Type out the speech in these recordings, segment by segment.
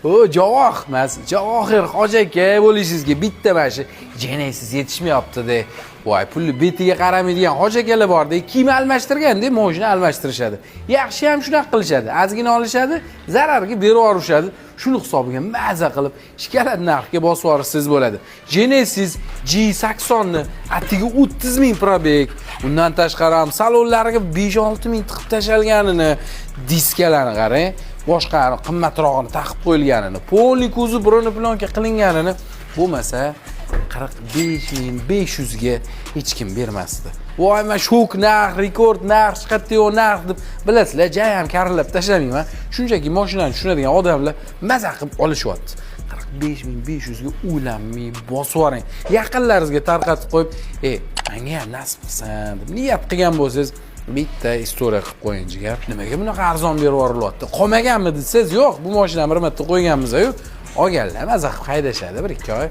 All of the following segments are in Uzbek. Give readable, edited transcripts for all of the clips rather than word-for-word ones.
O javoh emas, Javohir hoji aka bo'lishingizga bitta mana shu jenaysiz yetishmayapti-da. Voy, pulni betiga qaramaydigan hoji akalar bor-da, kiyim almashtirganda mashina almashtirishadi. Yaxshi ham shunaqa qilishadi. Ozgina olishadi, zararga berib yuborishadi. Shuni hisobiga maza qilib shikalat narxga bosib yuborsangiz bo'ladi. Jenaysiz G80 ni atiga 30 ming probek. Undan tashqari ham salonlariga 5-6 ming tiqib tashalganini, diskalarni qarang. Boshqa qimmatrog'ini taqib qo'yilganini, polni ko'zi burni plonka qilinganini bo'lmasa 45.500 ga hech kim bermasdi. Voy, men shok narx, rekord narx, chiqatdi-yu narx deb bilasizlar, jay ham karillab tashlamayman. Shunchaki mashinani tushunadigan odamlar maza qilib olishyapti. 45.500 ga o'ylanmay bosib yuboring. Yaqinlaringizga tarqatib qo'yib, menga ham nasib qilsin deb niyat qilgan bo'lsangiz, bitta istoriya qilib qo'ying jigar. Nimaga bunaqa arzon berib yuborilyapti? Qolmaganmi desangiz, yo'q, bu mashinani bir marta qo'yganmiz-ku, olganlar maza qilib haydashadi 1-2 oy.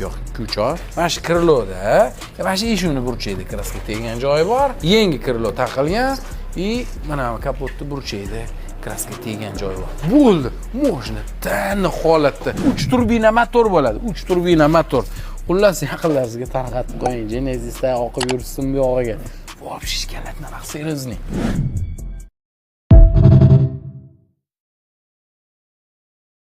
Yo'q, 3 oy. Mana shu kirloda, mana shu eshikni burchaydi, kraska tegan joyi bor. Yangi kirlo taqilgan, mana kapotni burchaydi, kraska tegan joyi bor. Bo'ldi. Mashina tanni holatda 3 turbina motor bo'ladi. 3 turbina motor. Xullas, yaqinlaringizga tarqatib qo'ying. Jenezisda oqib yursin bu yog'iga. Вообще шкалет на серьезный.